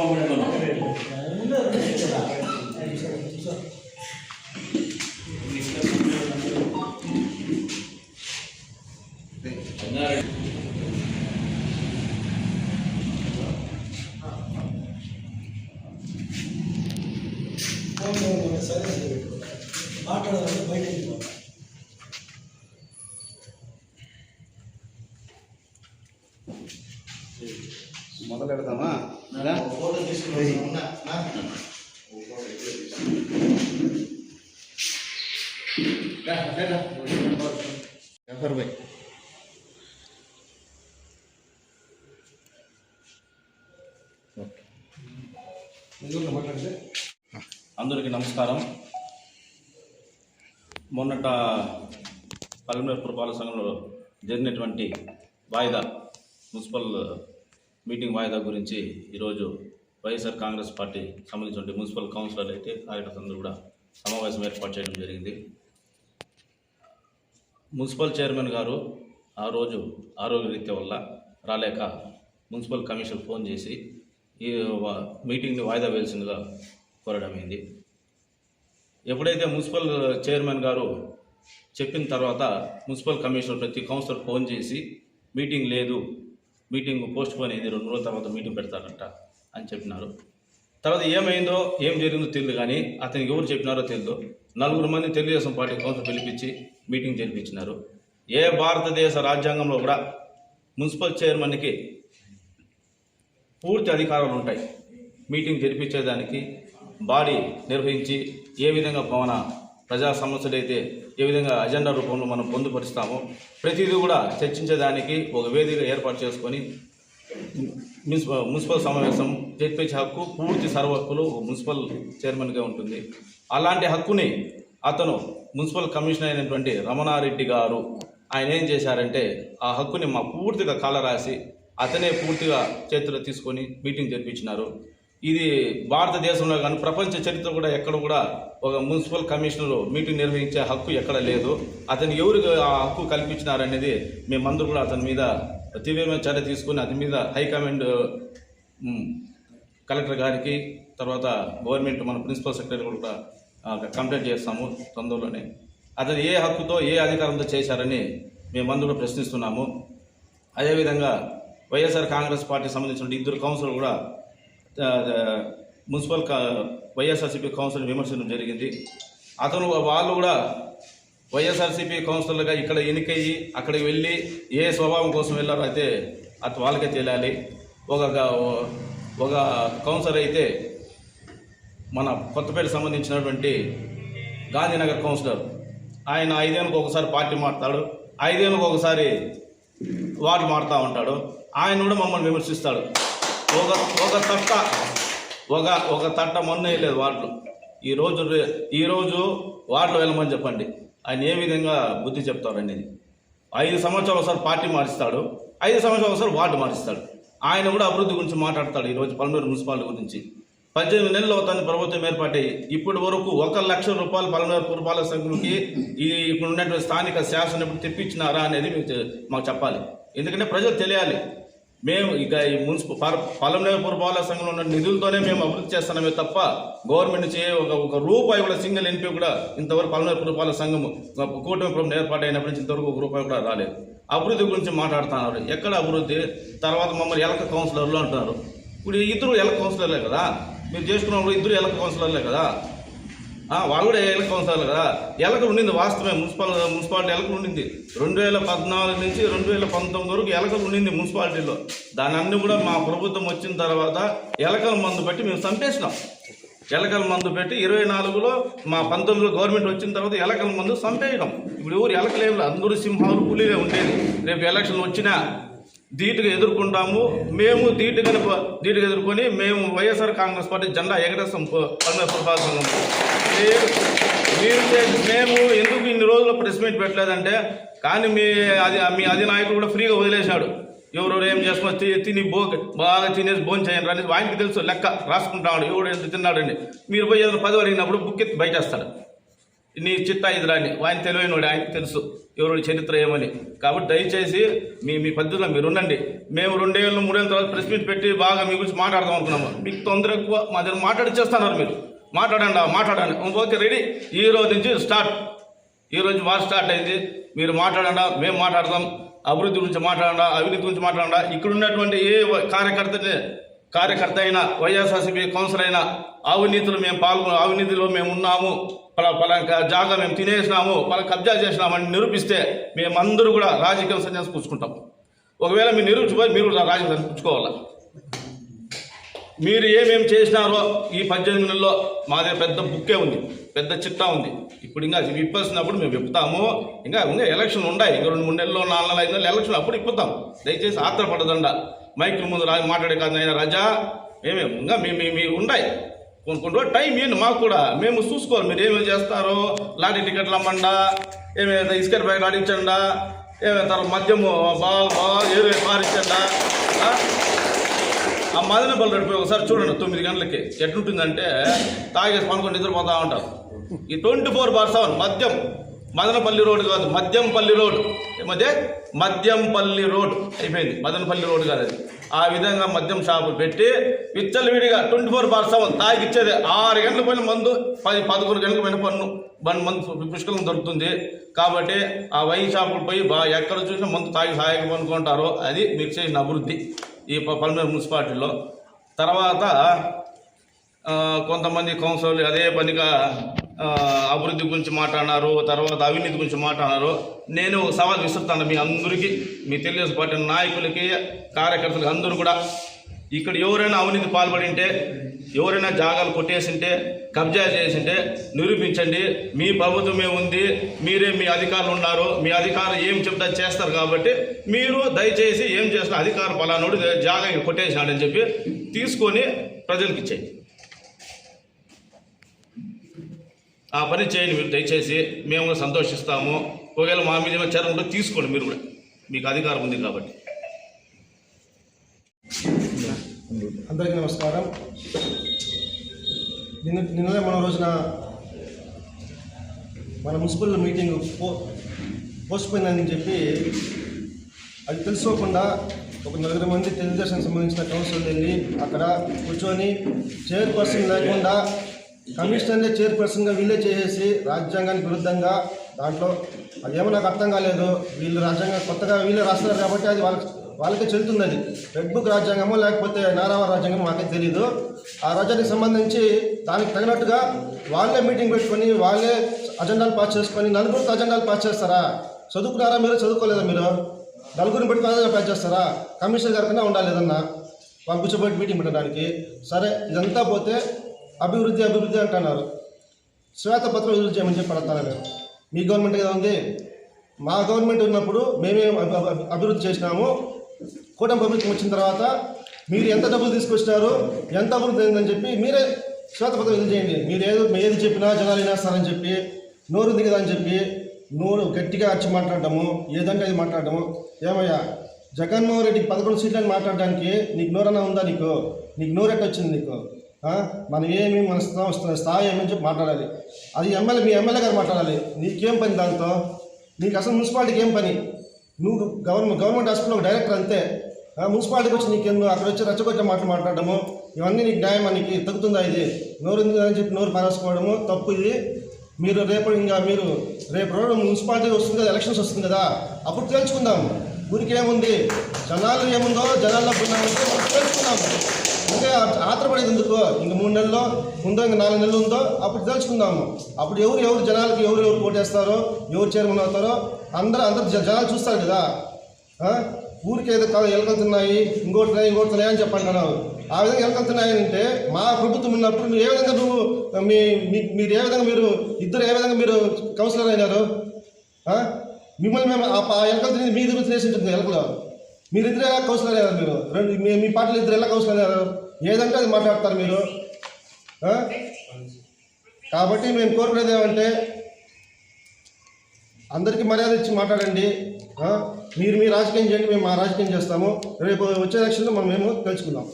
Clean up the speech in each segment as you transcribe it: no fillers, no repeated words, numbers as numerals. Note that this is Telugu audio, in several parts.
మాట్లాడాలంటే బయట మొదలు పెడతామా? ఫోటో తీసుకున్నా అందరికీ నమస్కారం. మొన్నట పల్మనేరు పురపాలక సంఘంలో జరిగినటువంటి వాయిదా మున్సిపల్ మీటింగ్ వాయిదా గురించి ఈరోజు వైఎస్ఆర్ కాంగ్రెస్ పార్టీ సంబంధించిన మున్సిపల్ కౌన్సిలర్లు అయితే కార్యకర్తలు అందరూ కూడా సమావేశం ఏర్పాటు చేయడం జరిగింది. మున్సిపల్ చైర్మన్ గారు ఆ రోజు ఆరోగ్యరీత్యా వల్ల రాలేక మున్సిపల్ కమిషన్ ఫోన్ చేసి ఈ మీటింగ్ని వాయిదా వేయాల్సిందిగా కోరడమైంది. ఎప్పుడైతే మున్సిపల్ చైర్మన్ గారు చెప్పిన తర్వాత మున్సిపల్ కమిషనర్ ప్రతి కౌన్సిలర్ ఫోన్ చేసి మీటింగ్ లేదు, మీటింగ్ పోస్ట్ పోన్ అయింది, 2 రోజుల తర్వాత మీటింగ్ పెడతారంట అని చెప్పినారు. తర్వాత ఏమైందో ఏం జరిగిందో తెలియదు, కానీ అతనికి ఎవరు చెప్పినారో తెలియదు. 4 మంది తెలుగుదేశం పార్టీ కౌన్సిలర్ పిలిపించి మీటింగ్ జరిపించినారు. ఏ భారతదేశ రాజ్యాంగంలో కూడా మున్సిపల్ చైర్మన్కి పూర్తి అధికారాలు ఉంటాయి. మీటింగ్ జరిపించేదానికి, బాడీ నిర్వహించి ఏ విధంగా మన ప్రజా సమస్యలు అయితే ఏ విధంగా అజెండా రూపంలో మనం పొందుపరుస్తామో ప్రతిదీ కూడా చర్చించేదానికి ఒక వేదిక ఏర్పాటు చేసుకొని మున్సిపల్ సమావేశం జరిపించే హక్కు పూర్తి సర్వహక్కులు మున్సిపల్ చైర్మన్గా ఉంటుంది. అలాంటి హక్కుని అతను మున్సిపల్ కమిషనర్ అయినటువంటి రమణారెడ్డి గారు ఆయన ఏం చేశారంటే ఆ హక్కుని మా పూర్తిగా కాలరాసి అతనే పూర్తిగా చేతిలో తీసుకొని మీటింగ్ జరిపించినారు. ఇది భారతదేశంలో కానీ ప్రపంచ చరిత్ర కూడా ఎక్కడ కూడా ఒక మున్సిపల్ కమిషనర్ మీటింగ్ నిర్వహించే హక్కు ఎక్కడ లేదు. అతను ఎవరు ఆ హక్కు కల్పించినారనేది మేమందరూ కూడా అతని మీద తీవ్రమైన చర్య తీసుకుని అతని మీద హైకమాండ్ కలెక్టర్ గారికి, తర్వాత గవర్నమెంట్ మన ప్రిన్సిపల్ సెక్రటరీ కూడా కంప్లైంట్ చేస్తాము తొందరలోనే. అతను ఏ హక్కుతో ఏ అధికారంతో చేశారని మేమందరూ ప్రశ్నిస్తున్నాము. అదేవిధంగా వైఎస్ఆర్ కాంగ్రెస్ పార్టీ సంబంధించిన 2 కౌన్సిలర్ కూడా మున్సిపల్ వైఎస్ఆర్సీపీ కౌన్సిలర్ విమర్శించడం జరిగింది. వాళ్ళు కూడా వైఎస్ఆర్సీపీ కౌన్సిలర్గా ఇక్కడ ఎన్నికయ్యి అక్కడికి వెళ్ళి ఏ స్వభావం కోసం వెళ్ళారో అయితే అది వాళ్ళకే తెలియాలి. ఒక కౌన్సిలర్ అయితే మన కొత్తపేట సంబంధించినటువంటి గాంధీనగర్ కౌన్సిలర్, ఆయన 5 ఏళ్ళకి ఒకసారి పార్టీ మారుతాడు, 5 ఏళ్ళకి ఒకసారి వార్డు మారుతూ ఉంటాడు. ఆయన కూడా మమ్మల్ని విమర్శిస్తాడు. ఒక తట్ట మొన్న వేయలేదు వార్డులు. ఈరోజు వార్డులో వెళ్ళమని చెప్పండి, ఆయన ఏ విధంగా బుద్ధి చెప్తారు అనేది. 5 సంవత్సరాలు ఒకసారి పార్టీ మారుస్తాడు, 5 సంవత్సరాలు ఒకసారి వార్డు మారుస్తాడు. ఆయన కూడా అభివృద్ధి గురించి మాట్లాడతాడు. ఈరోజు పల్మనేరు మున్సిపాలిటీ గురించి 18 నెలలు అవుతుంది ప్రభుత్వం ఏర్పాటయ్యి. ఇప్పటి వరకు 1 లక్ష రూపాయలు పల్మనేరు పురపాలక సంఘంకి ఇప్పుడు ఉన్నటువంటి స్థానిక శాసనం ఎప్పుడు తెప్పించినారా అనేది మాకు చెప్పాలి. ఎందుకంటే ప్రజలు తెలియాలి. మేము ఇక ఈ పల్మనేరు పురపాలక సంఘంలో ఉన్న నిధులతోనే మేము అభివృద్ధి చేస్తున్నామే తప్ప గవర్నమెంట్ నుంచి ఒక రూపాయి కూడా సింగిల్ ఎన్పీ కూడా ఇంతవరకు పల్మనేరు పురపాలక సంఘం కూటమి ప్రభుత్వం ఏర్పాటైనప్పటి నుంచి ఇంతవరకు 1 రూపాయి కూడా రాలేదు. అభివృద్ధి గురించి మాట్లాడుతున్నారు. ఎక్కడ అభివృద్ధి? తర్వాత మమ్మల్ని ఎలక కౌన్సిలర్లు అంటున్నారు. ఇప్పుడు 2 ఎలక కౌన్సిలర్లే కదా, మీరు చేసుకున్న 2 ఎలక కౌన్సిలర్లే కదా, వాళ్ళు కూడా ఎలక కౌన్సిలర్లు కదా. ఎలకలు ఉండింది వాస్తవమే, మున్సిపాలిటీ ఎలకలు ఉండింది. 2014 నుంచి 2019 వరకు ఎలకలు ఉండింది మున్సిపాలిటీలో. దాని అన్ని కూడా మా ప్రభుత్వం వచ్చిన తర్వాత ఎలకల మందు పెట్టి మేము చంపేసినాం. ఎలకల మందు పెట్టి 24లో మా 19లో గవర్నమెంట్ వచ్చిన తర్వాత ఎలకల మందు చంపేయడం. ఇప్పుడు ఎవరు ఎలకలేవు, అందరూ సింహాలు పులిగా ఉండేది. రేపు ఎలక్షన్ వచ్చినా ధీటుగా ఎదుర్కొంటాము. మేము ధీటుగా ఎదుర్కొని మేము వైఎస్ఆర్ కాంగ్రెస్ పార్టీ జెండా ఎగరేస్తాం పల్మనేరు పురపాలక సంఘం. మేము ఎందుకు ఇన్ని రోజులు ప్రెస్ మీట్ పెట్టలేదంటే, కానీ మీ అధినాయకుడు కూడా ఫ్రీగా వదిలేశాడు. ఎవరెవరు ఏం చేసుకొని తిని బాగా తినేసి భోజనం చేయండి అనేది ఆయనకి తెలుసు. లెక్క రాసుకుంటాడు ఎవడు ఎంత తిన్నాడండి. మీరు పోయి ఏదైనా 10 అడిగినప్పుడు బుక్ ఎత్తి బయటేస్తాడు. నీ చిట్టా ఇది రాని ఆయన తెలివైనవాడు, ఆయనకి తెలుసు ఎవరి చరిత్ర ఏమని. కాబట్టి దయచేసి మీ పద్ధతిలో మీరు ఉండండి. మేము 2 ఏళ్ళు 3 ఏళ్ళ తర్వాత ప్రెస్ మీట్ పెట్టి బాగా మీ గురించి మాట్లాడదాం అనుకున్నాము. మీకు తొందర ఎక్కువ, మా దగ్గర మాట్లాడిచ్చేస్తున్నారు. మీరు మాట్లాడండి ఓకే రెడీ. ఈ రోజు నుంచి స్టార్ట్. ఈ రోజు వార్ స్టార్ట్ అయింది. మీరు మాట్లాడండి, మేము మాట్లాడదాం. అభివృద్ధి గురించి మాట్లాడండి, అవినీతి గురించి మాట్లాడండి. ఇక్కడ ఉన్నటువంటి ఏ కార్యకర్త అయినా, వైఎస్ఆర్సీపీ కౌన్సిలర్ అయినా అవినీతిలో మేము ఉన్నాము, పలానా జాగా మేము తినేసినాము, పలానా కబ్జా చేసినామని నిరూపిస్తే మేమందరూ కూడా రాజకీయ సన్యాసం పుచ్చుకుంటాం. ఒకవేళ మీరు నిరూపించిపోయి మీరు రాజకీయ పుచ్చుకోవాలి. మీరు ఏమేమి చేసినారో ఈ 18 నెలల్లో మా దగ్గర పెద్ద బుక్కే ఉంది, పెద్ద చిట్టా ఉంది. ఇప్పుడు ఇంకా విప్పాల్సినప్పుడు మేము విప్పుతాము. ఇంకా ఎలక్షన్ ఉన్నాయి, ఇంకా 2-3 నెలల్లో 4 నెలలు 5 నెలలు ఎలక్షన్ అప్పుడు ఇప్పుతాం. దయచేసి ఆత్రపడదండ. మైకుల ముందు మాట్లాడే కాదు అయినా రజా ఏమేమి ఇంకా మీ ఉన్నాయి. కొన్ని రోజులు టైం ఇవ్వండి మాకు కూడా, మేము చూసుకోవాలి. మీరు ఏమేమి చేస్తారో, లాటరీ టికెట్లు అమ్మండా, ఏమైనా ఇసుక బ్యాగ్ ఆడించండా, ఏమైనా మద్యము బాగా ఏరు మారించండా. ఆ మదనపల్లి రోడ్డు ఒకసారి చూడండి, 9 గంటలకి ఎట్లుంటుందంటే తాగేసి పనుకొని నిద్రపోతూ ఉంటారు. ఈ 24/7 మద్యం. మదనపల్లి రోడ్డు కాదు, మద్యంపల్లి రోడ్. మద్యంపల్లి రోడ్ అయిపోయింది, మదనపల్లి రోడ్ కాదు అది. ఆ విధంగా మద్యం షాపులు పెట్టి విచ్చలవిడిగా 24/7 తాగిచ్చేది. 6 గంటల పైన మందు, 10-11 గంటల పైన మందు పుష్కలం దొరుకుతుంది. కాబట్టి ఆ వైన్ షాపులు పోయి ఎక్కడ చూసినా మందు తాగి సాయగా పనుకుంటారో అది మీరు చేసిన అభివృద్ధి ఈ పల్మనేరు మున్సిపాలిటీలో. తర్వాత కొంతమంది కౌన్సిలర్లు అదే పనిగా అభివృద్ధి గురించి మాట్లాడినారు, తర్వాత అవినీతి గురించి మాట్లాడినారు. నేను సవాల్ విసురుతాను మీ అందరికీ, మీ తెలుగుదేశం పార్టీ నాయకులకి, కార్యకర్తలకి అందరూ కూడా. ఇక్కడ ఎవరైనా అవినీతి పాల్పడింటే, ఎవరైనా జాగాలు కొట్టేసింటే, కబ్జా చేసింటే నిరూపించండి. మీ ప్రభుత్వమే ఉంది, మీరే మీ అధికారులు ఉన్నారు, మీ అధికారులు ఏం చెప్తా చేస్తారు. కాబట్టి మీరు దయచేసి ఏం చేసిన అధికారం పలానోడు జాగా కొట్టేసినాడని చెప్పి తీసుకొని ప్రజలకు ఇచ్చేయండి. ఆ పని చేయండి మీరు దయచేసి, మేము కూడా సంతోషిస్తాము. ఒకవేళ మా మీద చర్యలు కూడా తీసుకోండి, మీరు కూడా, మీకు అధికారం ఉంది కాబట్టి. అందరికీ నమస్కారం. నిన్ననే మన రోజున మన మున్సిపల్ మీటింగ్ పోస్ట్పోయిందని చెప్పి అది తెలుసుకోకుండా ఒక 4 మంది తెలుగుదేశం సంబంధించిన కౌన్సిలర్లు వెళ్ళి అక్కడ కూర్చొని చైర్పర్సన్ లేకుండా కమిషనర్నే చైర్పర్సన్గా వీళ్ళే చేసేసి రాజ్యాంగానికి విరుద్ధంగా దాంట్లో అదేమో నాకు అర్థం కాలేదు. వీళ్ళు రాజ్యాంగం కొత్తగా వీళ్ళే రాస్తున్నారు కాబట్టి అది వాళ్ళకే చెల్లుతుంది. అది రెడ్ బుక్ రాజ్యాంగమో లేకపోతే నారావారి రాజ్యాంగమో మాకే తెలీదు. ఆ రాజ్యానికి సంబంధించి దానికి తగినట్టుగా వాళ్ళే మీటింగ్ పెట్టుకొని వాళ్ళే అజెండాలు పాస్ చేసుకొని 4 అజెండాలు పాస్ చేస్తారా? చదువుకున్నారా మీరు? చదువుకోలేదా మీరు? 4 పెట్టుకుని పాస్ చేస్తారా? కమిషనర్ గారి కన్నా ఉండాలి ఏదన్నా వాళ్ళు కూర్చోబెట్టి మీటింగ్ పెట్టడానికి. సరే ఇదంతా పోతే అభివృద్ధి అంటున్నారు. శ్వేతపత్రం విడుదల చేయమని చెప్పి అడుగుతాను. మీ గవర్నమెంట్ కదా ఉంది, మా గవర్నమెంట్ ఉన్నప్పుడు మేమేం అభివృద్ధి చేసినాము. కూటమి ప్రభుత్వం వచ్చిన తర్వాత మీరు ఎంత డబ్బులు తీసుకొచ్చినారు, ఎంత అభివృద్ధి అయిందని చెప్పి మీరే శ్వేతపత్రం విడుదల చేయండి. మీరు ఏది చెప్పినా జనాలు వినేస్తారని చెప్పి, నోరు ఉంది కదా అని చెప్పి నోరు గట్టిగా వచ్చి మాట్లాడటము, ఏదంటే అది మాట్లాడటము. ఏమయ్యా జగన్మోహన్ రెడ్డికి 11 సీట్లని మాట్లాడడానికి నీకు నోరన్నా ఉందా? నీకు నోరెట్ట వచ్చింది నీకు? మనం ఏమి మన స్థాయి ఏమని చెప్పి మాట్లాడాలి. అది మీ ఎమ్మెల్యే గారు మాట్లాడాలి. నీకేం పని దాంతో? నీకు అసలు మున్సిపాలిటీకి ఏం పని? నువ్వు గవర్నమెంట్ హాస్పిటల్ డైరెక్టర్ అంతే. మున్సిపాలిటీకి వచ్చి నీకెందుకు అక్కడ వచ్చి రచ్చగొట్టే మాట్లాడటము ఇవన్నీ నీకు న్యాయం నీకు తగ్గుతుందా? ఇది నోరు ఉంది అని చెప్పి నోరు పారేసుకోవడము తప్పు. ఇది మీరు రేపు రోజు మున్సిపాలిటీ వస్తుంది కదా, ఎలక్షన్స్ వస్తుంది కదా, అప్పుడు తెలుసుకుందాము. ఊరికి ఏముంది, జనాలు ఏముందో, జనాల్లో పోయినామంటే మనం తెలుసుకుందాము. అంటే ఆత్రపడేది ఎందుకు? ఇంక 3 నెలల్లో ఉందో, ఇంక 4 నెలలు ఉందో, అప్పుడు తెలుసుకుందాము. అప్పుడు ఎవరు జనాలకి ఎవరు పోటేస్తారో, ఎవరు చైర్మన్ అవుతారో అందరూ జనాలు చూస్తారు కదా. ఊరికి ఏదో ఎలకలుతున్నాయి, ఇంకోటి అని చెప్పంటున్నావు. ఆ విధంగా ఎలకలుతున్నాయి అంటే మా ప్రభుత్వం ఉన్నప్పుడు మీరు ఏ విధంగా మీరు ఏ విధంగా ఇద్దరు ఏ విధంగా మీరు కౌన్సిలర్ అయినారు? మిమ్మల్ని మేము ఆ ఎలకలు మీ దగ్గర తినేసి ఉంటుంది. ఎలకలు మీరిద్దరు ఎలా కౌన్సిలర్ అయ్యారు? మీరు మీ పార్టీలు ఇద్దరు ఎలా కౌన్సిలర్ అయ్యారు? ఏదంటే అది మాట్లాడతారు మీరు. కాబట్టి మేము కోరుకునేది ఏమంటే అందరికీ మర్యాద ఇచ్చి మాట్లాడండి. మీరు మీ రాజకీయం చేయండి, మేము మా రాజకీయం చేస్తాము. రేపు వచ్చే ఎలక్షన్లో మేము తెలుసుకుందాం.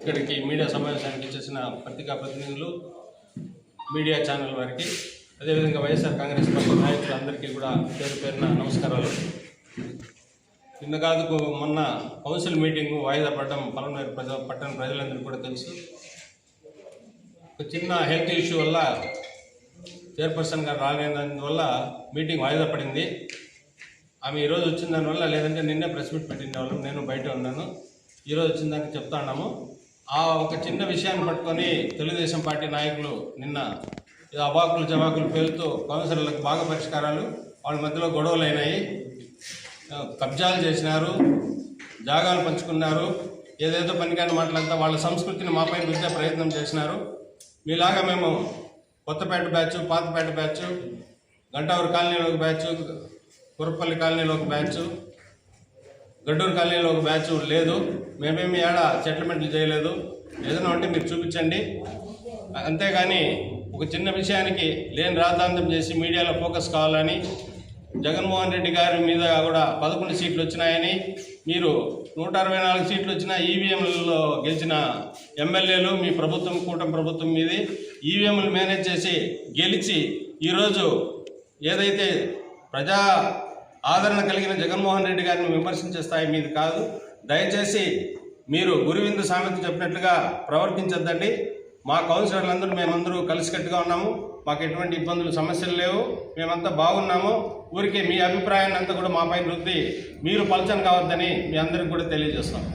ఇక్కడికి మీడియా సమావేశానికి చేసిన పత్రికా ప్రతినిధులు, మీడియా ఛానల్ వారికి, అదేవిధంగా వైఎస్ఆర్ కాంగ్రెస్ పార్టీ నాయకులందరికీ కూడా పేరు పేరున నమస్కారాలు. నిన్న కాదు మొన్న కౌన్సిల్ మీటింగు వాయిదా పడడం పలమనేరు పట్టణ ప్రజలందరికీ కూడా తెలుసు. ఒక చిన్న హెల్త్ ఇష్యూ వల్ల చైర్పర్సన్ గారు రాలేనందువల్ల మీటింగ్ వాయిదా పడింది. ఆమె ఈరోజు వచ్చిన దానివల్ల, లేదంటే నిన్నే ప్రెస్ మీట్ పెట్టిన వాళ్ళు, నేను బయట ఉన్నాను, ఈరోజు వచ్చిన దానికి చెప్తా ఉన్నాము. ఆ ఒక చిన్న విషయాన్ని పట్టుకొని తెలుగుదేశం పార్టీ నాయకులు నిన్న అవాకులు జవాకులు పేలుతూ కౌన్సిలర్లకు బాగా పరిష్కారాలు, వాళ్ళ మధ్యలో గొడవలు అయినాయి, కబ్జాలు చేసినారు, జాగాలు పంచుకున్నారు, ఏదేదో పనికాని మాట్లాడుతూ వాళ్ళ సంస్కృతిని మాపై రుద్దే ప్రయత్నం చేసినారు. మీలాగా మేము కొత్తపేట బ్యాచ్, పాతపేట బ్యాచ్, గంటావూరు కాలనీలో ఒక బ్యాచ్, కురపల్లి కాలనీలో ఒక బ్యాచ్, గడ్డూరు కాలనీలో ఒక బ్యాచ్ లేదు. మేమేమి ఏడ సెటిల్మెంట్లు చేయలేదు. ఏదైనా ఉంటే మీరు చూపించండి. అంతేగాని ఒక చిన్న విషయానికి లేని రాద్ధాంతం చేసి మీడియాలో ఫోకస్ కావాలని, జగన్మోహన్ రెడ్డి గారి మీద కూడా 11 సీట్లు వచ్చినాయని, మీరు 164 సీట్లు వచ్చిన ఈవీఎంలలో గెలిచిన ఎమ్మెల్యేలు మీ ప్రభుత్వం, కూటమి ప్రభుత్వం మీది ఈవీఎంలు మేనేజ్ చేసి గెలిచి ఈరోజు ఏదైతే ప్రజా ఆదరణ కలిగిన జగన్మోహన్ రెడ్డి గారిని విమర్శించే స్థాయి మీది కాదు. దయచేసి మీరు గురువిందు సామెత చెప్పినట్లుగా ప్రవర్తించొద్దండి. మా కౌన్సిలర్లందరూ మేమందరూ కలిసికట్టుగా ఉన్నాము. మాకు ఎటువంటి ఇబ్బందులు, సమస్యలు లేవు. మేమంతా బాగున్నాము. ఊరికే మీ అభిప్రాయాన్ని అంతా కూడా మాపై వృద్ధి మీరు పలచన కావద్దని మీ అందరికి కూడా తెలియజేస్తాం.